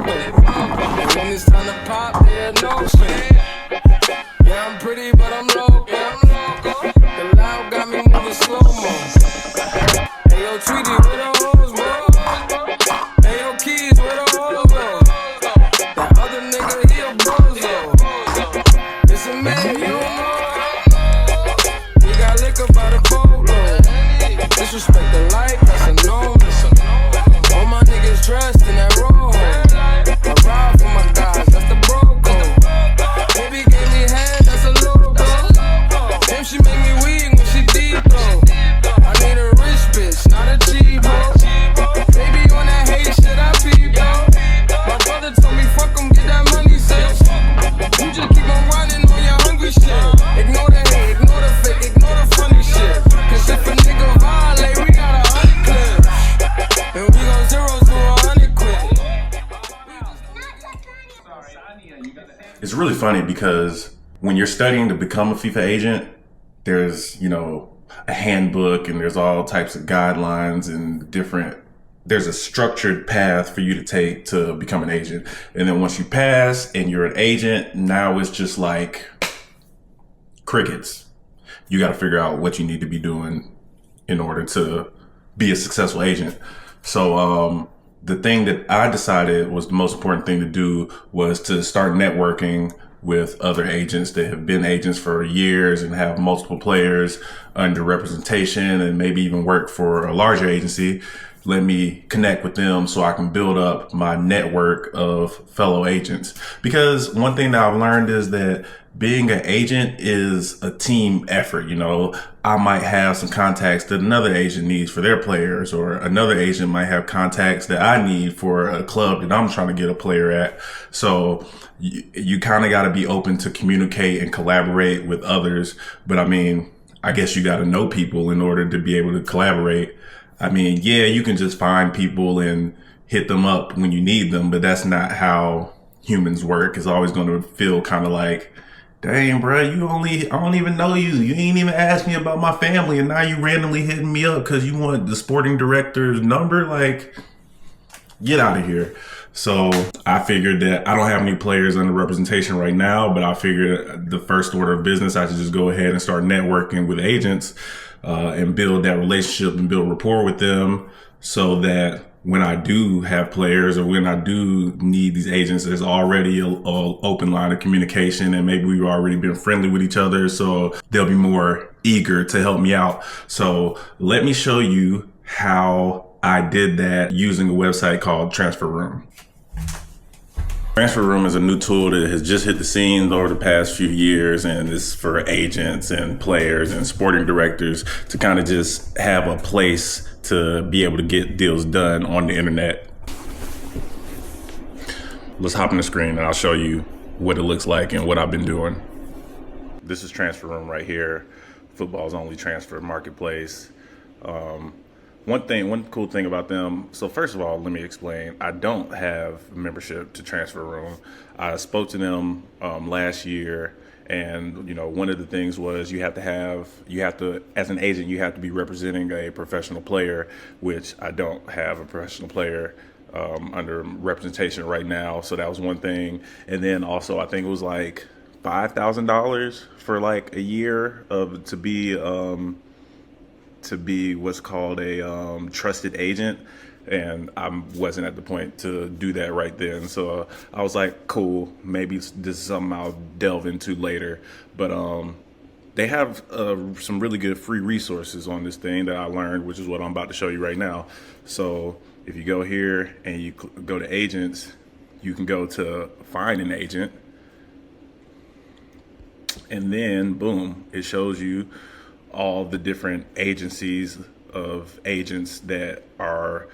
And when it's time to pop, there's no shit. Yeah, I'm pretty, but I'm loco. The loud got me moving slow-mo. Hey, yo, Tweety, where the hoes, bro? Hey, yo, Keys, where the hoes, bro? That other nigga, he a bozo. It's a man, you don't know. We got liquor by the boatload. Disrespect the light, that's a no. All my niggas dressed in that robe. I ride for my guys, that's the bro code. Baby gave me head, that's a logo. Damn, she make me weak when she deep though. I need a rich bitch, not a cheap hoe. Baby on that hate shit, I peep though. My brother told me fuck em, get that money, sis. You just keep on running on your hungry shit. Ignore the hate, ignore the fake, ignore the funny shit. Cause if a nigga violate, we got 100 clips. And we go 0 to 100 quick. It's really funny because when you're studying to become a FIFA agent, there's, a handbook and there's all types of guidelines and there's a structured path for you to take to become an agent. And then once you pass and you're an agent, now it's just like crickets. You got to figure out what you need to be doing in order to be a successful agent. So, the thing that I decided was the most important thing to do was to start networking with other agents that have been agents for years and have multiple players under representation and maybe even work for a larger agency. Let me connect with them so I can build up my network of fellow agents. Because one thing that I've learned is that being an agent is a team effort. I might have some contacts that another agent needs for their players, or another agent might have contacts that I need for a club that I'm trying to get a player at. So you kind of got to be open to communicate and collaborate with others. But I guess you got to know people in order to be able to collaborate. Yeah, you can just find people and hit them up when you need them, but that's not how humans work. It's always going to feel kind of like, dang, bro, I don't even know you. You ain't even asked me about my family, and now you randomly hitting me up because you want the sporting director's number. Like, get out of here. So I figured that I don't have any players under representation right now, but I figured the first order of business, I should just go ahead and start networking with agents and build that relationship and build rapport with them so that when I do have players or when I do need these agents, there's already a open line of communication and maybe we've already been friendly with each other. So they'll be more eager to help me out. So let me show you how I did that using a website called TransferRoom. TransferRoom is a new tool that has just hit the scene over the past few years, and it's for agents and players and sporting directors to kind of just have a place to be able to get deals done on the internet. Let's hop on the screen and I'll show you what it looks like and what I've been doing. This is TransferRoom right here, football's only transfer marketplace. One cool thing about them, so first of all, let me explain. I don't have membership to TransferRoom. I spoke to them last year, and one of the things was you have to, as an agent, you have to be representing a professional player, which I don't have a professional player under representation right now. So that was one thing. And then also, I think it was like $5,000 for like a year to be what's called a trusted agent, and I wasn't at the point to do that right then. So I was like, cool, maybe this is something I'll delve into later. But they have some really good free resources on this thing that I learned, which is what I'm about to show you right now. So if you go here and you go to agents, you can go to find an agent, and then boom, it shows you all the different agencies of agents that are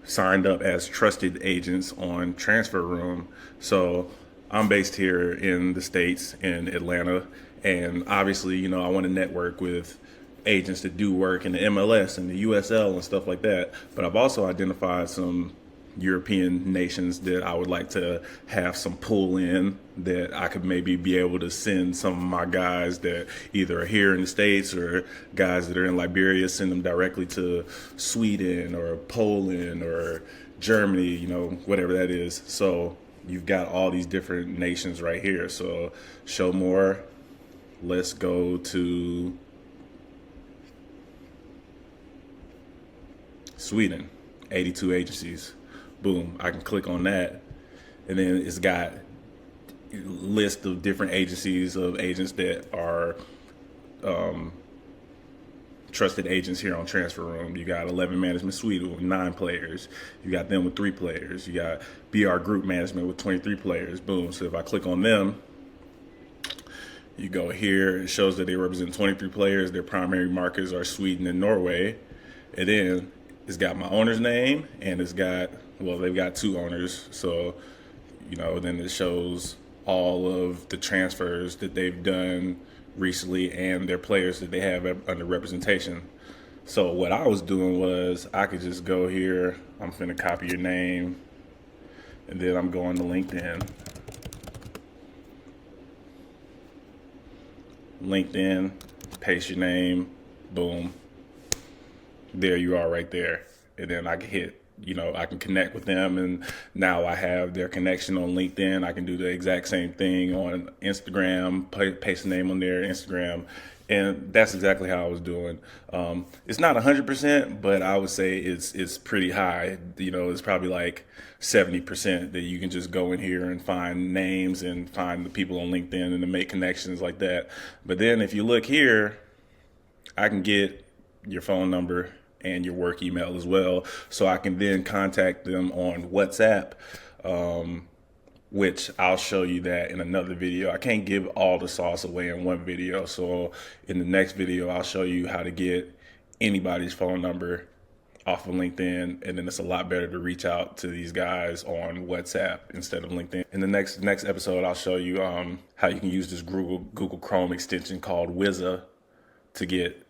signed up as trusted agents on TransferRoom. So I'm based here in the States, in Atlanta, and obviously, I want to network with agents that do work in the MLS and the USL and stuff like that. But I've also identified some European nations that I would like to have some pull in, that I could maybe be able to send some of my guys that either are here in the States or guys that are in Liberia, send them directly to Sweden or Poland or Germany, you know, whatever that is. So you've got all these different nations right here. So show more. Let's go to Sweden, 82 agencies. Boom, I can click on that. And then it's got a list of different agencies of agents that are trusted agents here on TransferRoom. You got 11 Management Suite with 9 players. You got them with 3 players. You got BR Group Management with 23 players. Boom. So if I click on them, you go here, it shows that they represent 23 players. Their primary markets are Sweden and Norway. And then it's got my owner's name, and it's got, well, they've got 2 owners. So, you know, then it shows all of the transfers that they've done recently and their players that they have under representation. So what I was doing was I could just go here, I'm finna copy your name, and then I'm going to LinkedIn, paste your name, boom, there you are right there. And then I can hit, you know, I can connect with them, and now I have their connection on LinkedIn. I can do the exact same thing on Instagram, paste the name on their Instagram, and that's exactly how I was doing. It's not 100%, but I would say it's pretty high. You know, it's probably like 70% that you can just go in here and find names and find the people on LinkedIn and to make connections like that. But then if you look here, I can get your phone number and your work email as well, so I can then contact them on WhatsApp, which I'll show you that in another video. I can't give all the sauce away in one video, so in the next video I'll show you how to get anybody's phone number off of LinkedIn, and then it's a lot better to reach out to these guys on WhatsApp instead of LinkedIn. In the next episode, I'll show you how you can use this Google Chrome extension called Wizza to get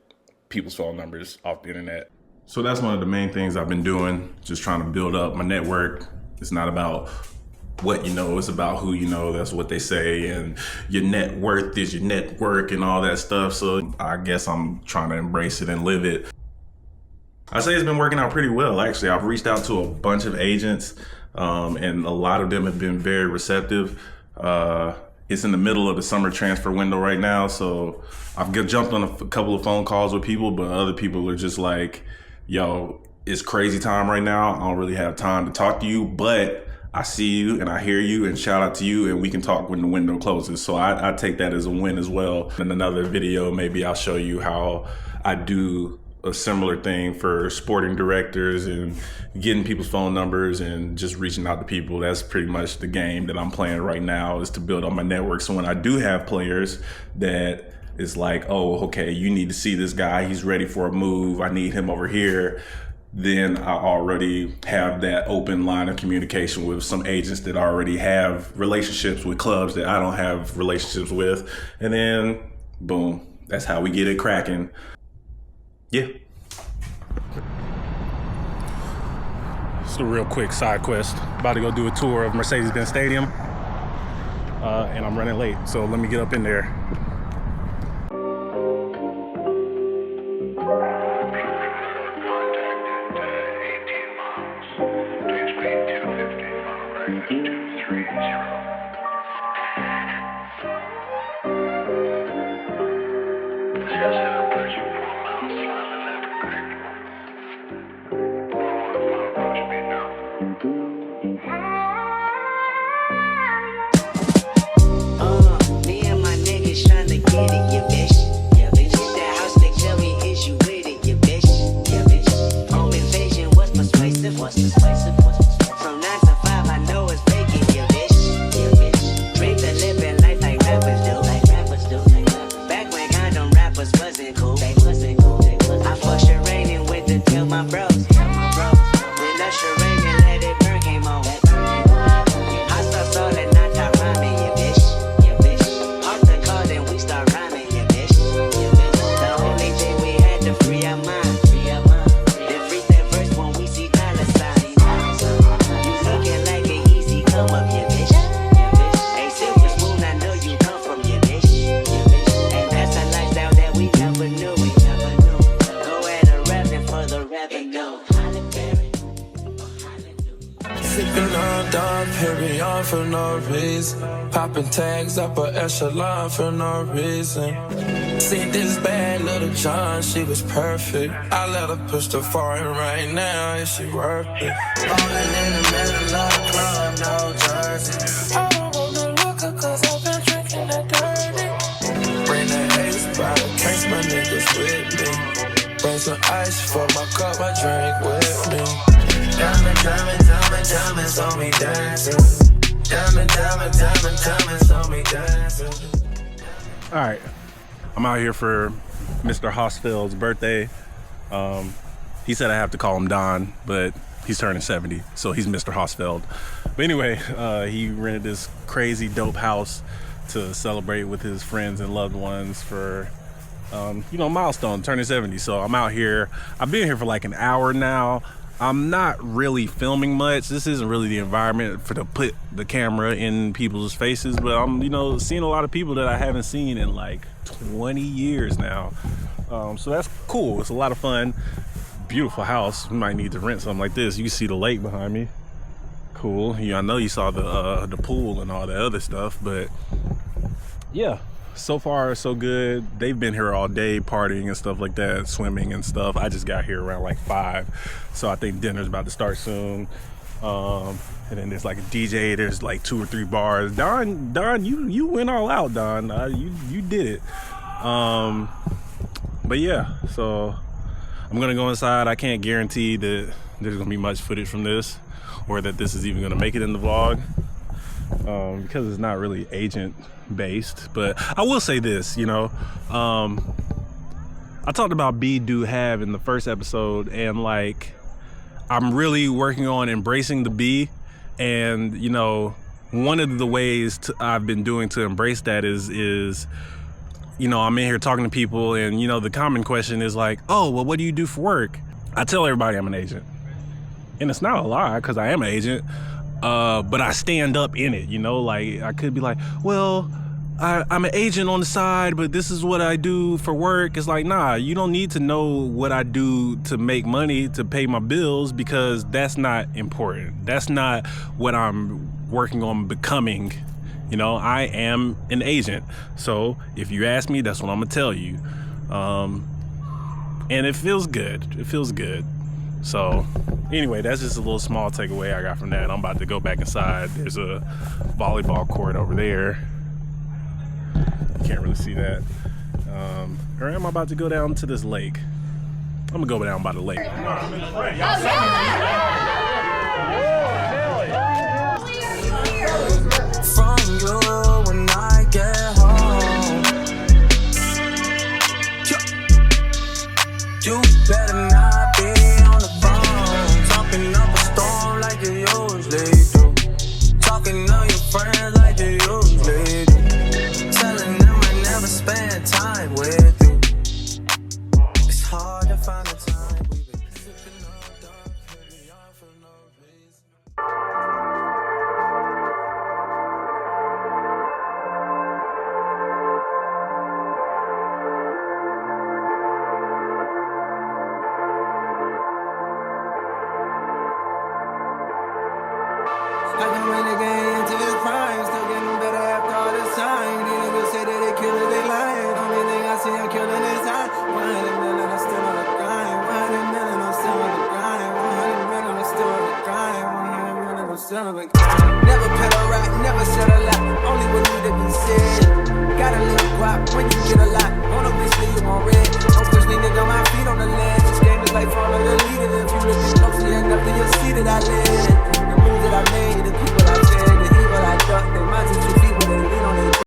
people's phone numbers off the internet. So that's one of the main things I've been doing, just trying to build up my network. It's not about what you know, it's about who you know. That's what they say, and your net worth is your network and all that stuff. So I guess I'm trying to embrace it and live it. I say it's been working out pretty well, actually. I've reached out to a bunch of agents, and a lot of them have been very receptive. It's in the middle of the summer transfer window right now, so I've jumped on a couple of phone calls with people, but other people are just like, yo, it's crazy time right now. I don't really have time to talk to you, but I see you and I hear you, and shout out to you, and we can talk when the window closes. So I take that as a win as well. In another video, maybe I'll show you how I do a similar thing for sporting directors and getting people's phone numbers and just reaching out to people. That's pretty much the game that I'm playing right now, is to build up my network. So when I do have players that is like, oh, okay, you need to see this guy, he's ready for a move, I need him over here, then I already have that open line of communication with some agents that already have relationships with clubs that I don't have relationships with. And then boom, that's how we get it cracking. Yeah. Just a real quick side quest. About to go do a tour of Mercedes Benz Stadium. And I'm running late, so let me get up in there. Me and my niggas tryna get it, yeah, bitch. Yeah, bitch. That house, they tell me, is you with it, yeah, bitch. Yeah, bitch. Home invasion, what's persuasive? From 9 to 5, I know it's vacant, yeah, bitch. up, dog, period for no reason. Popping tags up a echelon for no reason. Seen this bad little John, she was perfect. I let her push the foreign right now, is she worth it? Falling in the middle of the club, no jersey. I don't want no liquor cause I've been drinking that dirty. Bring the ace by the case, my niggas with me. Bring some ice for my cup, I drink with me. Diamonds on me dancing. Diamonds on me dancing. All right, I'm out here for Mr. Hosfeld's birthday. He said I have to call him Don, but he's turning 70, so he's Mr. Hosfeld. But anyway, he rented this crazy dope house to celebrate with his friends and loved ones for, milestone, turning 70. So I'm out here. I've been here for like an hour now. I'm not really filming much. This isn't really the environment to put the camera in people's faces, but I'm, seeing a lot of people that I haven't seen in like 20 years now. So that's cool. It's a lot of fun. Beautiful house. We might need to rent something like this. You can see the lake behind me. Cool. I know you saw the pool and all the other stuff, but yeah. So far, so good. They've been here all day partying and stuff like that, swimming and stuff. I just got here around like 5, so I think dinner's about to start soon. And then there's like a DJ. There's like 2 or 3 bars. Don, you went all out, Don. You did it. But yeah, so I'm gonna go inside. I can't guarantee that there's gonna be much footage from this, or that this is even gonna make it in the vlog, because it's not really agent based. But I will say this, I talked about be do have in the first episode, and like I'm really working on embracing the be, and one of the ways I've been doing to embrace that is I'm in here talking to people, and the common question is like, oh well, what do you do for work? I tell everybody I'm an agent, and it's not a lie because I am an agent. But I stand up in it, like I could be like, well, I'm an agent on the side, but this is what I do for work. It's like, nah, you don't need to know what I do to make money, to pay my bills, because that's not important. That's not what I'm working on becoming. I am an agent. So if you ask me, that's what I'm gonna tell you. And it feels good. It feels good. So anyway, that's just a little small takeaway I got from that. I'm about to go back inside. There's a volleyball court over there. You can't really see that. Or am I about to go down to this lake? I'm gonna go down by the lake. From you when I get home, you better not be on the phone, talking up a storm like you usually do, talking to your friends like you usually do, telling them I never spend time with you. It's hard to find the time we've been sipping up dark, maybe on for no reason. Like I'm in the game.